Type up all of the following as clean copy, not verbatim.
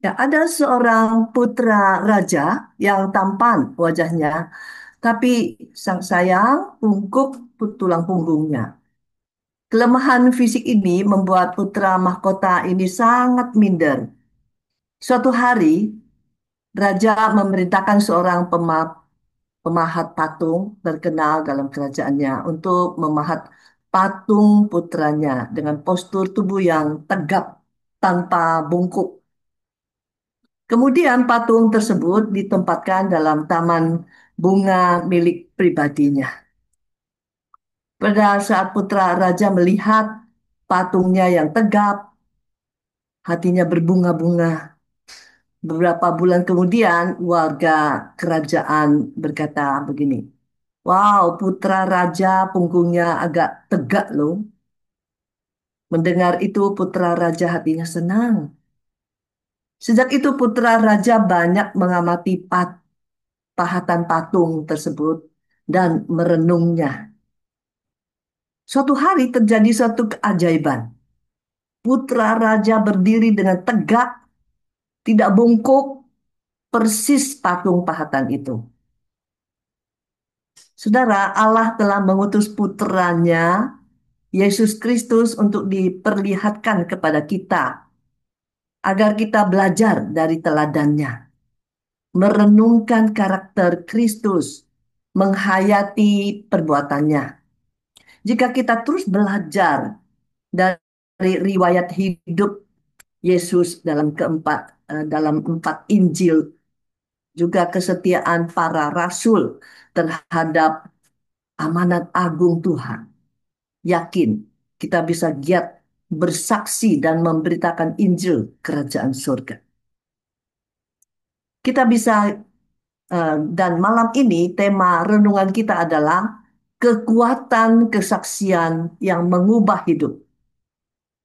Ya, ada seorang putra raja yang tampan wajahnya, tapi sang sayang bungkuk tulang punggungnya. Kelemahan fisik ini membuat putra mahkota ini sangat minder. Suatu hari, raja memerintahkan seorang pemahat patung terkenal dalam kerajaannya untuk memahat patung putranya dengan postur tubuh yang tegap tanpa bungkuk. Kemudian patung tersebut ditempatkan dalam taman bunga milik pribadinya. Pada saat putra raja melihat patungnya yang tegap, hatinya berbunga-bunga. Beberapa bulan kemudian, warga kerajaan berkata begini, "Wow, putra raja punggungnya agak tegak loh." Mendengar itu, putra raja hatinya senang. Sejak itu, putra raja banyak mengamati pahatan patung tersebut dan merenungnya. Suatu hari terjadi suatu keajaiban. Putra raja berdiri dengan tegak, tidak bungkuk, persis patung pahatan itu. Saudara, Allah telah mengutus putranya, Yesus Kristus, untuk diperlihatkan kepada kita, agar kita belajar dari teladannya, merenungkan karakter Kristus, menghayati perbuatannya. Jika kita terus belajar dari riwayat hidup Yesus dalam empat Injil, juga kesetiaan para rasul terhadap amanat agung Tuhan, yakin kita bisa giat bersaksi dan memberitakan Injil kerajaan surga. Kita bisa dan malam ini tema renungan kita adalah kekuatan kesaksian yang mengubah hidup.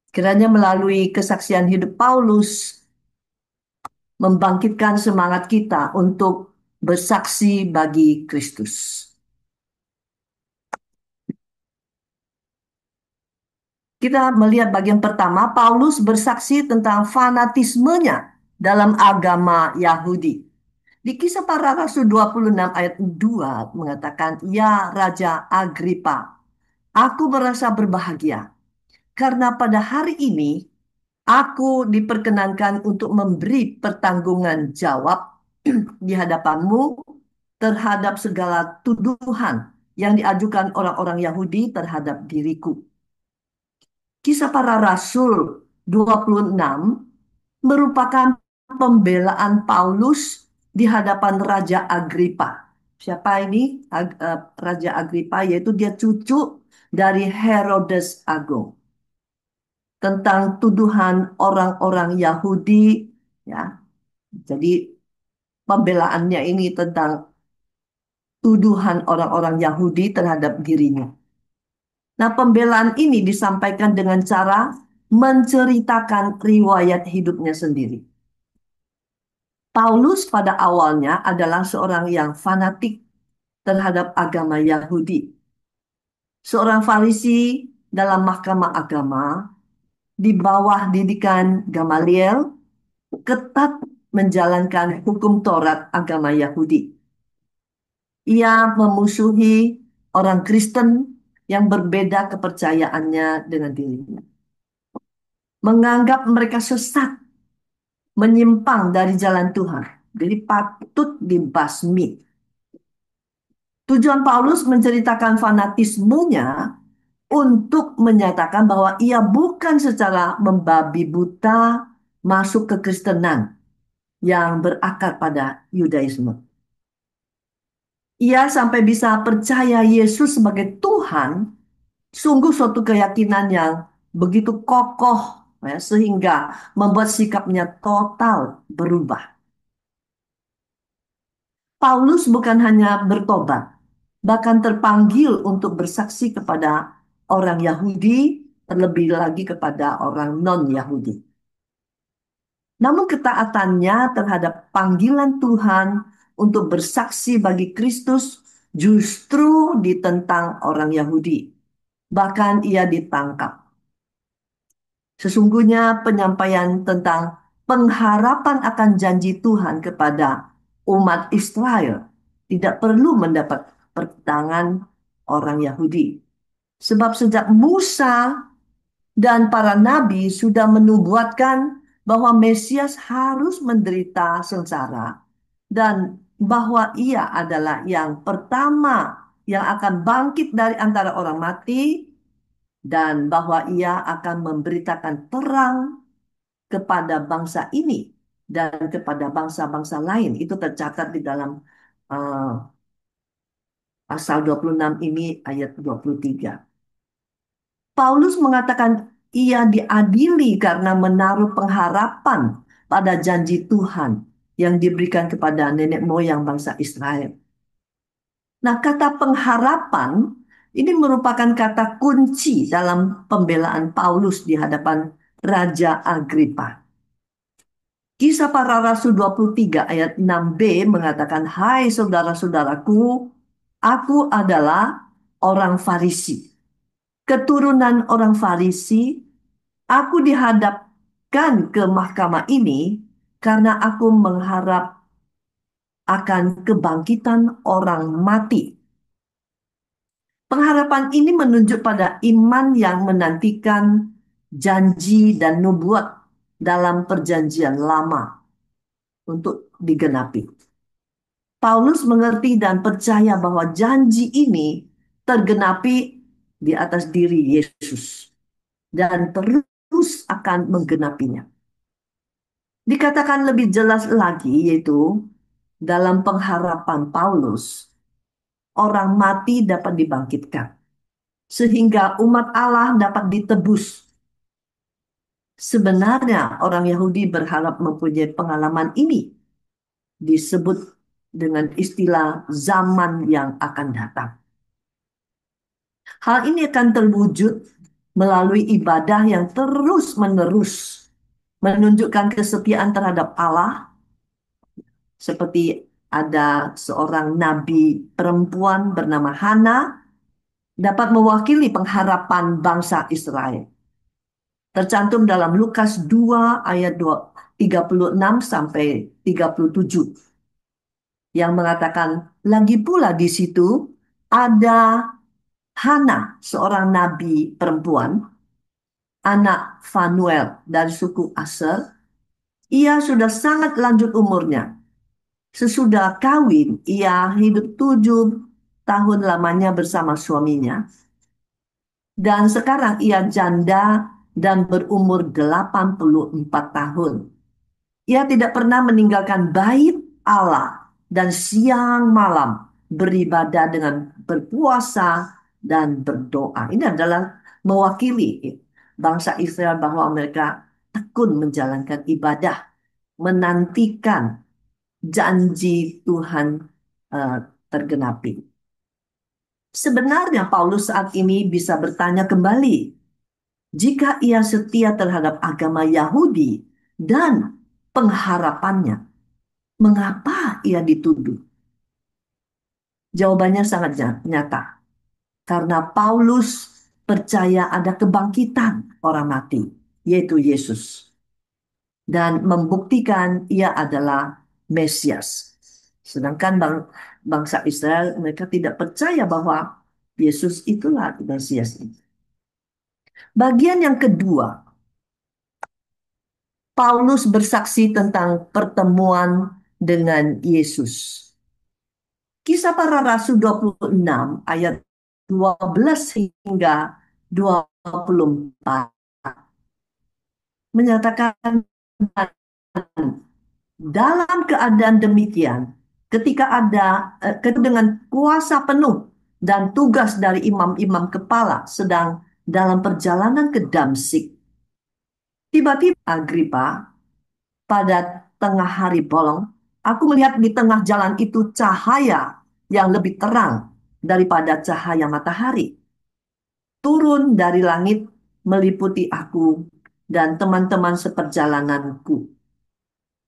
Kiranya melalui kesaksian hidup Paulus membangkitkan semangat kita untuk bersaksi bagi Kristus. Kita melihat bagian pertama, Paulus bersaksi tentang fanatismenya dalam agama Yahudi. Di Kisah Para Rasul 26 ayat 2 mengatakan, "Ya Raja Agripa, aku merasa berbahagia karena pada hari ini aku diperkenankan untuk memberi pertanggungan jawab di hadapanmu terhadap segala tuduhan yang diajukan orang-orang Yahudi terhadap diriku." Kisah Para Rasul 26 merupakan pembelaan Paulus di hadapan Raja Agripa. Siapa ini Raja Agripa? Yaitu dia cucu dari Herodes Agung. Tentang tuduhan orang-orang Yahudi, ya. Jadi pembelaannya ini tentang tuduhan orang-orang Yahudi terhadap dirinya. Nah, pembelaan ini disampaikan dengan cara menceritakan riwayat hidupnya sendiri. Paulus pada awalnya adalah seorang yang fanatik terhadap agama Yahudi. Seorang Farisi dalam mahkamah agama di bawah didikan Gamaliel ketat menjalankan hukum Taurat agama Yahudi. Ia memusuhi orang Kristen yang berbeda kepercayaannya dengan dirinya. Menganggap mereka sesat, menyimpang dari jalan Tuhan. Jadi patut dibasmi. Tujuan Paulus menceritakan fanatismenya untuk menyatakan bahwa ia bukan secara membabi buta masuk ke Kristenan yang berakar pada Yudaisme. Ia sampai bisa percaya Yesus sebagai Tuhan, sungguh suatu keyakinan yang begitu kokoh, ya, sehingga membuat sikapnya total berubah. Paulus bukan hanya bertobat, bahkan terpanggil untuk bersaksi kepada orang Yahudi, terlebih lagi kepada orang non-Yahudi. Namun ketaatannya terhadap panggilan Tuhan untuk bersaksi bagi Kristus justru ditentang orang Yahudi. Bahkan ia ditangkap. Sesungguhnya penyampaian tentang pengharapan akan janji Tuhan kepada umat Israel tidak perlu mendapat pertentangan orang Yahudi. Sebab sejak Musa dan para nabi sudah menubuatkan bahwa Mesias harus menderita sengsara dan bahwa ia adalah yang pertama yang akan bangkit dari antara orang mati dan bahwa ia akan memberitakan terang kepada bangsa ini dan kepada bangsa-bangsa lain. Itu tercatat di dalam uh, pasal 26 ini ayat 23. Paulus mengatakan ia diadili karena menaruh pengharapan pada janji Tuhan yang diberikan kepada nenek moyang bangsa Israel. Nah, kata pengharapan ini merupakan kata kunci dalam pembelaan Paulus di hadapan Raja Agripa. Kisah Para Rasul 23 ayat 6b mengatakan, "Hai saudara-saudaraku, aku adalah orang Farisi. Keturunan orang Farisi, aku dihadapkan ke mahkamah ini karena aku mengharap akan kebangkitan orang mati." Pengharapan ini menunjuk pada iman yang menantikan janji dan nubuat dalam perjanjian lama untuk digenapi. Paulus mengerti dan percaya bahwa janji ini tergenapi di atas diri Yesus dan terus akan menggenapinya. Dikatakan lebih jelas lagi, yaitu dalam pengharapan Paulus, orang mati dapat dibangkitkan sehingga umat Allah dapat ditebus. Sebenarnya orang Yahudi berharap mempunyai pengalaman ini, disebut dengan istilah zaman yang akan datang. Hal ini akan terwujud melalui ibadah yang terus-menerus menunjukkan kesetiaan terhadap Allah, seperti ada seorang nabi perempuan bernama Hana dapat mewakili pengharapan bangsa Israel. Tercantum dalam Lukas 2 ayat 36 sampai 37 yang mengatakan, lagi pula di situ ada Hana, seorang nabi perempuan, anak Fanuel dari suku Aser. Ia sudah sangat lanjut umurnya. Sesudah kawin, ia hidup 7 tahun lamanya bersama suaminya. Dan sekarang ia janda dan berumur 84 tahun. Ia tidak pernah meninggalkan bait Allah dan siang malam beribadah dengan berpuasa dan berdoa. Ini adalah mewakili bangsa Israel bahwa mereka tekun menjalankan ibadah, menantikan janji Tuhan eh, tergenapi. Sebenarnya Paulus saat ini bisa bertanya kembali, jika ia setia terhadap agama Yahudi dan pengharapannya, mengapa ia dituduh? Jawabannya sangat nyata. Karena Paulus percaya ada kebangkitan orang mati, yaitu Yesus. Dan membuktikan ia adalah Mesias. Sedangkan bangsa Israel, mereka tidak percaya bahwa Yesus itulah Mesias. Bagian yang kedua, Paulus bersaksi tentang pertemuan dengan Yesus. Kisah Para Rasul 26 ayat 12 hingga 24 menyatakan, dalam keadaan demikian, ketika dengan kuasa penuh dan tugas dari imam-imam kepala sedang dalam perjalanan ke Damsik, tiba-tiba Agripa pada tengah hari bolong, aku melihat di tengah jalan itu cahaya yang lebih terang daripada cahaya matahari. Turun dari langit meliputi aku dan teman-teman seperjalananku.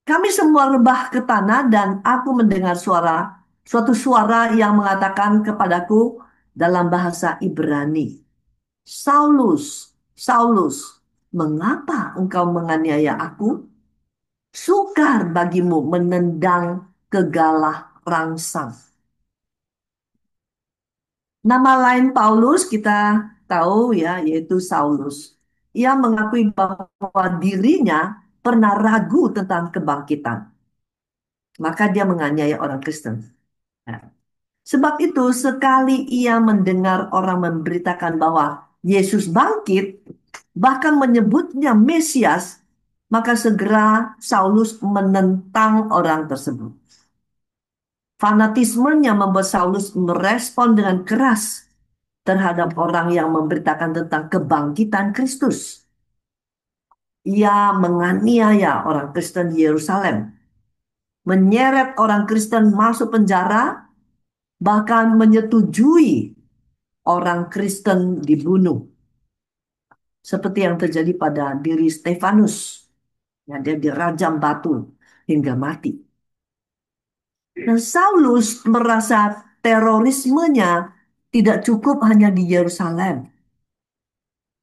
Kami semua rebah ke tanah dan aku mendengar suatu suara yang mengatakan kepadaku dalam bahasa Ibrani, "Saulus, Saulus, mengapa engkau menganiaya aku?" Sukar bagimu menendang kegalah rangsang. Nama lain Paulus kita tahu ya, yaitu Saulus. Ia mengakui bahwa dirinya pernah ragu tentang kebangkitan. Maka dia menganiaya orang Kristen. Ya. Sebab itu, sekali ia mendengar orang memberitakan bahwa Yesus bangkit, bahkan menyebutnya Mesias, maka segera Saulus menentang orang tersebut. Fanatismenya membuat Saulus merespon dengan keras terhadap orang yang memberitakan tentang kebangkitan Kristus. Ia menganiaya orang Kristen di Yerusalem, menyeret orang Kristen masuk penjara, bahkan menyetujui orang Kristen dibunuh. Seperti yang terjadi pada diri Stefanus. Ya, dia dirajam batu hingga mati. Dan Saulus merasa terorismenya tidak cukup hanya di Yerusalem.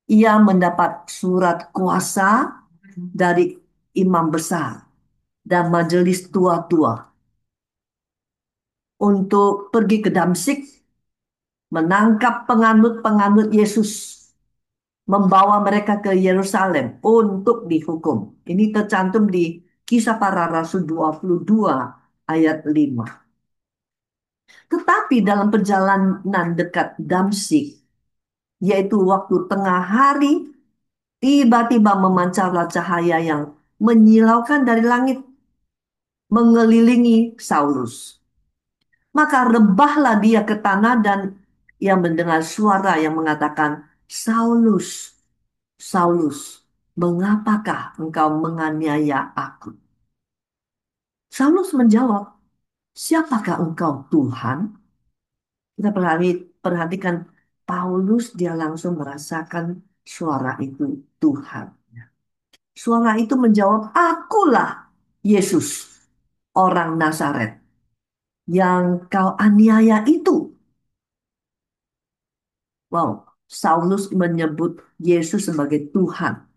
Ia mendapat surat kuasa dari imam besar dan majelis tua-tua untuk pergi ke Damsik, menangkap penganut-penganut Yesus, membawa mereka ke Yerusalem untuk dihukum. Ini tercantum di Kisah Para Rasul 22 ayat 5. Tetapi dalam perjalanan dekat Damsik, yaitu waktu tengah hari, tiba-tiba memancarlah cahaya yang menyilaukan dari langit, mengelilingi Saulus. Maka rebahlah dia ke tanah dan ia mendengar suara yang mengatakan, Saulus, Saulus, mengapakah engkau menganiaya aku? Saulus menjawab, siapakah engkau Tuhan? Kita perhatikan Paulus, dia langsung merasakan suara itu Tuhan. Suara itu menjawab, akulah Yesus, orang Nazaret yang kau aniaya itu. Wow, Saulus menyebut Yesus sebagai Tuhan.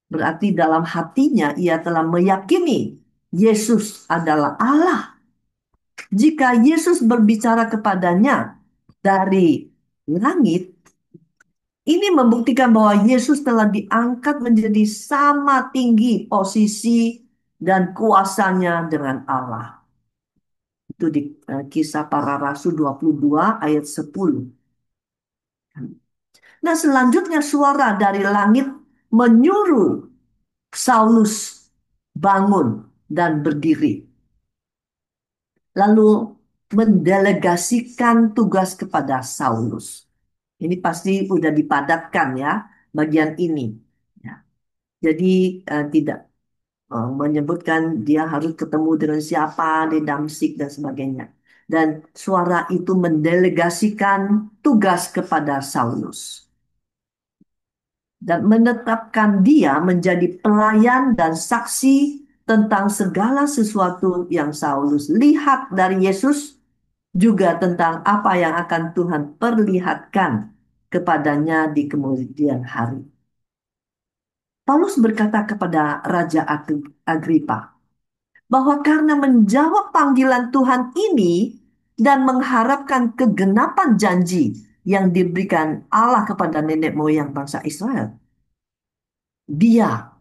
Berarti dalam hatinya ia telah meyakini Yesus adalah Allah. Jika Yesus berbicara kepadanya dari langit, ini membuktikan bahwa Yesus telah diangkat menjadi sama tinggi posisi dan kuasanya dengan Allah. Itu di Kisah Para Rasul 22 ayat 10. Nah, selanjutnya suara dari langit menyuruh Saulus bangun dan berdiri. Lalu mendelegasikan tugas kepada Saulus. Ini pasti udah dipadatkan ya, bagian ini. Ya. Jadi tidak menyebutkan dia harus ketemu dengan siapa di Damsik dan sebagainya. Dan suara itu mendelegasikan tugas kepada Saulus dan menetapkan dia menjadi pelayan dan saksi tentang segala sesuatu yang Saulus lihat dari Yesus, juga tentang apa yang akan Tuhan perlihatkan kepadanya di kemudian hari. Paulus berkata kepada Raja Agripa bahwa karena menjawab panggilan Tuhan ini dan mengharapkan kegenapan janji yang diberikan Allah kepada nenek moyang bangsa Israel, dia,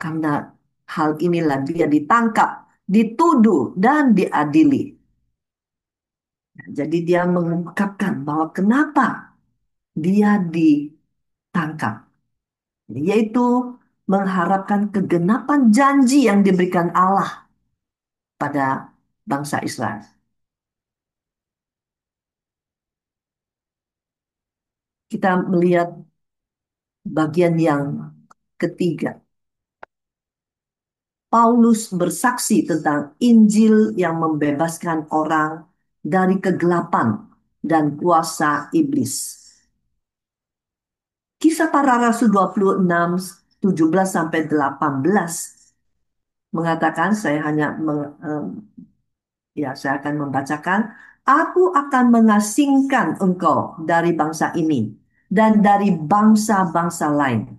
karena hal inilah dia ditangkap, dituduh, dan diadili. Jadi dia mengungkapkan bahwa kenapa dia ditangkap, yaitu mengharapkan kegenapan janji yang diberikan Allah pada bangsa Israel. Kita melihat bagian yang ketiga. Paulus bersaksi tentang Injil yang membebaskan orang dari kegelapan dan kuasa iblis. Kisah Para Rasul 26, 17 sampai 18 mengatakan, saya akan membacakan, aku akan mengasingkan engkau dari bangsa ini dan dari bangsa-bangsa lain.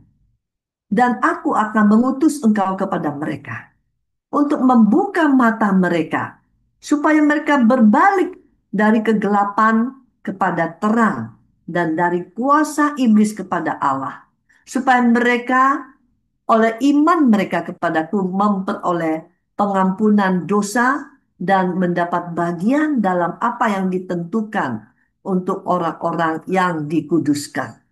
Dan aku akan mengutus engkau kepada mereka. untuk membuka mata mereka, supaya mereka berbalik dari kegelapan kepada terang dan dari kuasa iblis kepada Allah, supaya mereka oleh iman mereka kepadaku memperoleh pengampunan dosa dan mendapat bagian dalam apa yang ditentukan untuk orang-orang yang dikuduskan.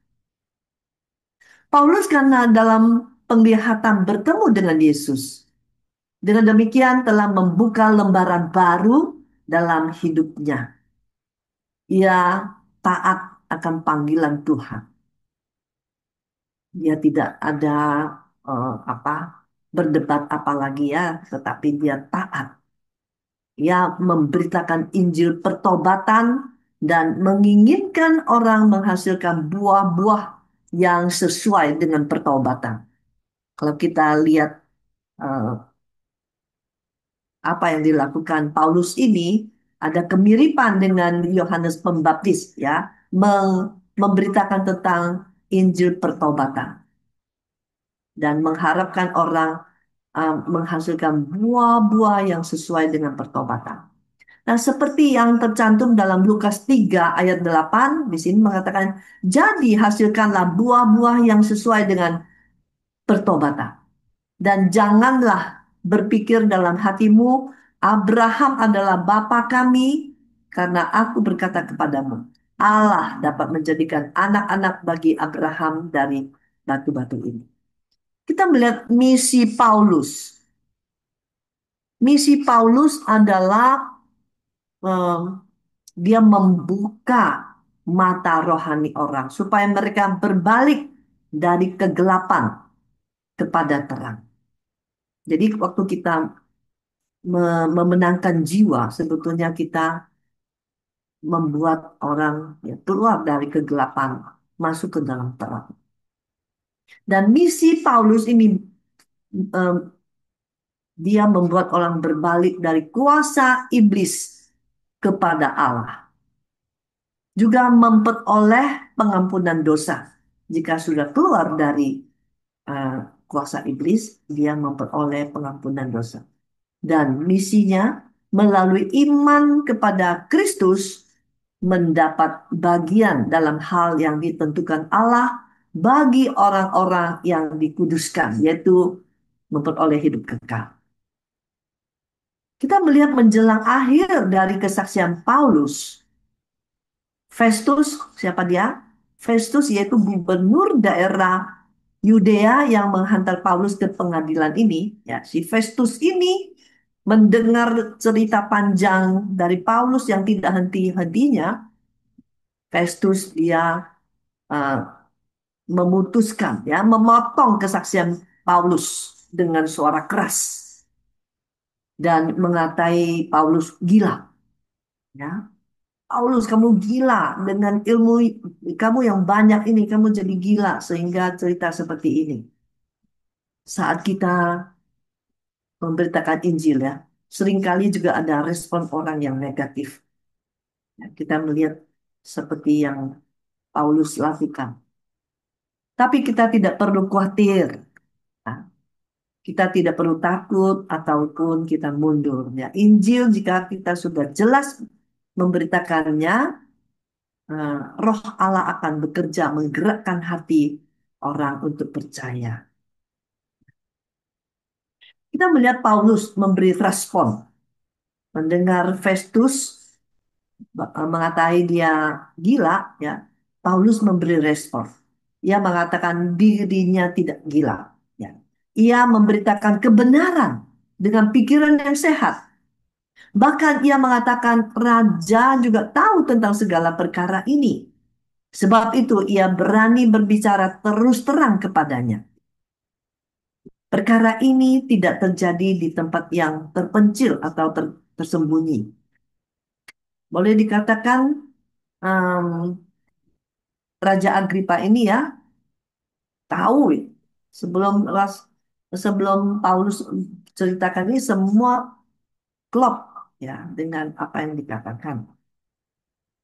Paulus karena dalam penglihatan bertemu dengan Yesus, dengan demikian telah membuka lembaran baru dalam hidupnya. Ia taat akan panggilan Tuhan. Dia tidak ada apa berdebat apalagi ya, tetapi dia taat. Ia memberitakan Injil pertobatan dan menginginkan orang menghasilkan buah-buah yang sesuai dengan pertobatan. Kalau kita lihat eh, apa yang dilakukan Paulus ini, ada kemiripan dengan Yohanes Pembaptis ya, memberitakan tentang Injil pertobatan dan mengharapkan orang menghasilkan buah-buah yang sesuai dengan pertobatan. Nah, seperti yang tercantum dalam Lukas 3 ayat 8 di sini mengatakan, "Jadi hasilkanlah buah-buah yang sesuai dengan pertobatan. Dan janganlah berpikir dalam hatimu, Abraham adalah bapa kami, karena aku berkata kepadamu, Allah dapat menjadikan anak-anak bagi Abraham dari batu-batu ini." Kita melihat misi Paulus. Misi Paulus adalah em, dia membuka mata rohani orang supaya mereka berbalik dari kegelapan kepada terang. Jadi waktu kita memenangkan jiwa, sebetulnya kita membuat orang ya, keluar dari kegelapan, masuk ke dalam terang. Dan misi Paulus ini em, dia membuat orang berbalik dari kuasa iblis kepada Allah. Juga memperoleh pengampunan dosa. Jika sudah keluar dari eh, kuasa iblis, dia memperoleh pengampunan dosa. Dan misinya melalui iman kepada Kristus mendapat bagian dalam hal yang ditentukan Allah bagi orang-orang yang dikuduskan, yaitu memperoleh hidup kekal. Kita melihat menjelang akhir dari kesaksian Paulus, Festus, siapa dia? Festus yaitu gubernur daerah Yudea yang menghantar Paulus ke pengadilan ini. Ya, si Festus ini mendengar cerita panjang dari Paulus yang tidak henti-hentinya. Festus dia uh, memutuskan, ya, memotong kesaksian Paulus dengan suara keras dan mengatai Paulus gila. Ya, Paulus, kamu gila dengan ilmu kamu yang banyak ini, kamu jadi gila sehingga cerita seperti ini. Saat kita memberitakan Injil ya, seringkali juga ada respon orang yang negatif. Ya, kita melihat seperti yang Paulus lakukan. Tapi kita tidak perlu khawatir. Nah, kita tidak perlu takut ataupun kita mundur. Ya, Injil jika kita sudah jelas memberitakannya, eh, Roh Allah akan bekerja menggerakkan hati orang untuk percaya. Kita melihat Paulus memberi respon. Mendengar Festus mengatai dia gila, ya, Paulus memberi respon. Ia mengatakan dirinya tidak gila. Ya. Ia memberitakan kebenaran dengan pikiran yang sehat. Bahkan ia mengatakan raja juga tahu tentang segala perkara ini. Sebab itu ia berani berbicara terus terang kepadanya. Perkara ini tidak terjadi di tempat yang terpencil atau tersembunyi. Boleh dikatakan em, Raja Agripa ini ya tahu ya, sebelum sebelum Paulus ceritakan ini semua klop ya dengan apa yang dikatakan.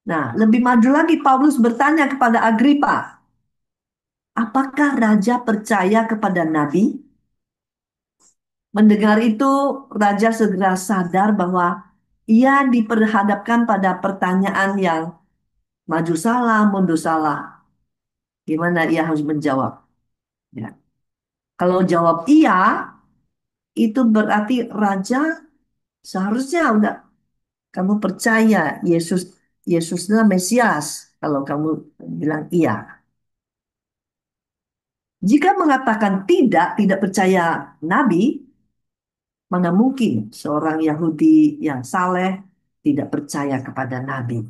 Nah, lebih maju lagi Paulus bertanya kepada Agripa, apakah raja percaya kepada nabi? Mendengar itu, raja segera sadar bahwa ia diperhadapkan pada pertanyaan yang maju salah, mundur salah. Gimana ia harus menjawab? Ya. Kalau jawab iya, itu berarti raja seharusnya udah kamu percaya Yesus Yesuslah Mesias. Kalau kamu bilang iya. Jika mengatakan tidak percaya Nabi, mana mungkin seorang Yahudi yang saleh tidak percaya kepada Nabi?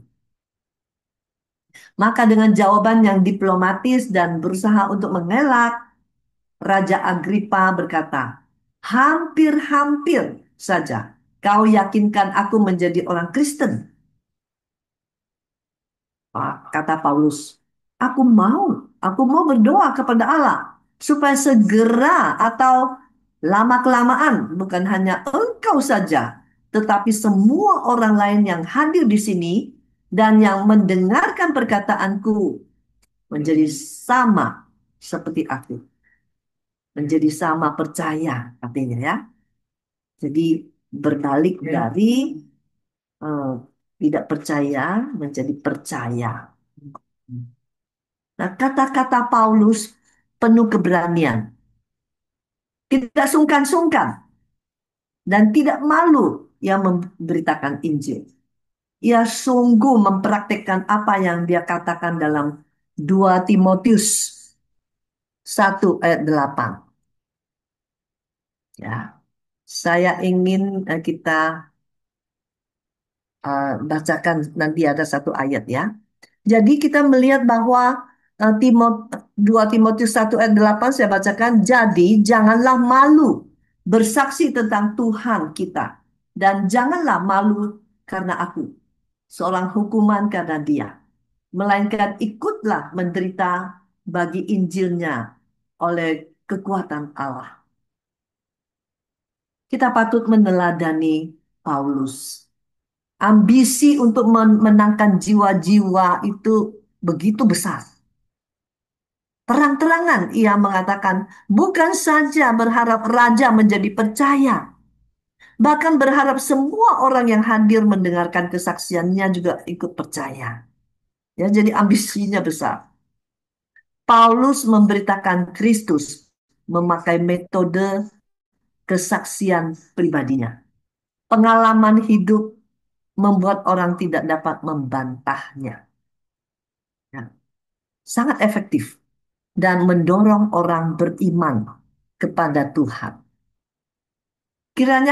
Maka dengan jawaban yang diplomatis dan berusaha untuk mengelak, Raja Agripa berkata, hampir-hampir saja kau yakinkan aku menjadi orang Kristen. Kata Paulus, aku mau berdoa kepada Allah supaya segera atau lama-kelamaan bukan hanya engkau saja, tetapi semua orang lain yang hadir di sini dan yang mendengarkan perkataanku menjadi sama seperti aku, menjadi sama percaya artinya ya. Jadi berbalik dari eh, tidak percaya menjadi percaya. Nah, kata-kata Paulus penuh keberanian, tidak sungkan-sungkan, dan tidak malu yang memberitakan Injil. Ia sungguh mempraktikkan apa yang dia katakan dalam 2 Timotius 1 ayat 8. Ya, saya ingin kita bacakan nanti ada satu ayat ya. Jadi kita melihat bahwa 2 Timotius 1 ayat 8 saya bacakan. Jadi janganlah malu bersaksi tentang Tuhan kita. Dan janganlah malu karena aku. Seorang hukuman karena dia. Melainkan ikutlah menderita bagi Injilnya oleh kekuatan Allah. Kita patut meneladani Paulus. Ambisi untuk memenangkan jiwa-jiwa itu begitu besar. Terang-terangan ia mengatakan, bukan saja berharap raja menjadi percaya, bahkan berharap semua orang yang hadir mendengarkan kesaksiannya juga ikut percaya. Ya, jadi ambisinya besar. Paulus memberitakan Kristus memakai metode kesaksian pribadinya. Pengalaman hidup membuat orang tidak dapat membantahnya. Ya, sangat efektif dan mendorong orang beriman kepada Tuhan. Kiranya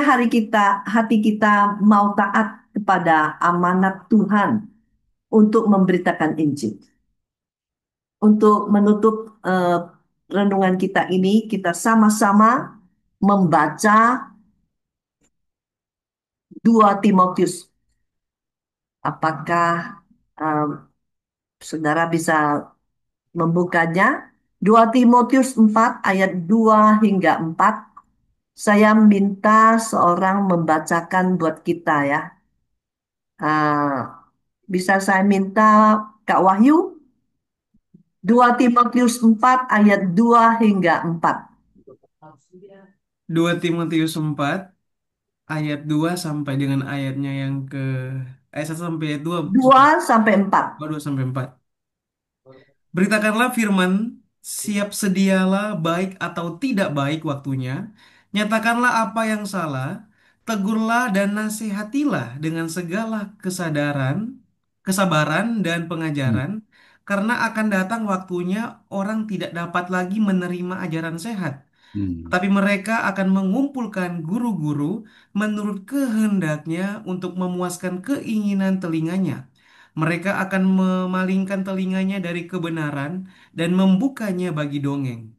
hati kita mau taat kepada amanat Tuhan untuk memberitakan Injil. Untuk menutup renungan kita ini, kita sama-sama membaca 2 Timotius. Apakah eh, saudara bisa membukanya? 2 Timotius 4 ayat 2 hingga 4. Saya minta seorang membacakan buat kita ya. Bisa saya minta Kak Wahyu 2 Timotius 4 ayat 2 hingga 4. 2 Timotius 4 ayat 2 sampai dengan ayatnya yang ke ayat 1 sampai ayat 2. 2 sampai 4. 2 sampai 4. Beritakanlah firman, siap sedialah baik atau tidak baik waktunya. Nyatakanlah apa yang salah, tegurlah dan nasihatilah dengan segala kesabaran dan Hmm. pengajaran, karena akan datang waktunya orang tidak dapat lagi menerima ajaran sehat. Hmm. Tapi mereka akan mengumpulkan guru-guru menurut kehendaknya untuk memuaskan keinginan telinganya. Mereka akan memalingkan telinganya dari kebenaran dan membukanya bagi dongeng.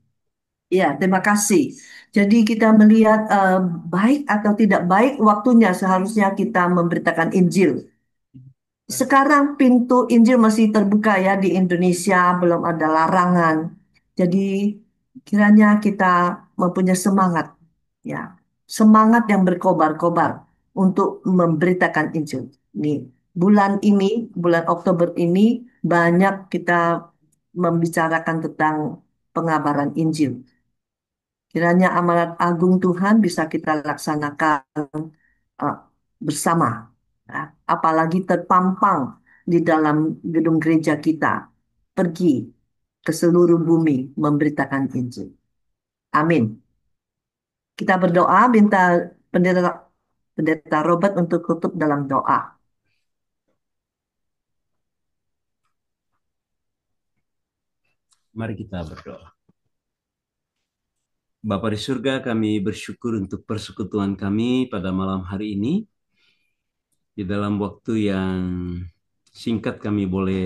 Ya, terima kasih. Jadi kita melihat baik atau tidak baik waktunya seharusnya kita memberitakan Injil. Sekarang pintu Injil masih terbuka ya di Indonesia, belum ada larangan. Jadi kiranya kita mempunyai semangat ya, semangat yang berkobar-kobar untuk memberitakan Injil. Nih, bulan ini, bulan Oktober ini banyak kita membicarakan tentang pengabaran Injil. Kiranya amanat agung Tuhan bisa kita laksanakan eh, bersama. Ya. Apalagi terpampang di dalam gedung gereja kita. Pergi ke seluruh bumi memberitakan Injil. Amin. Kita berdoa minta pendeta, pendeta Robert untuk tutup dalam doa. Mari kita berdoa. Bapa di surga, kami bersyukur untuk persekutuan kami pada malam hari ini. Di dalam waktu yang singkat kami boleh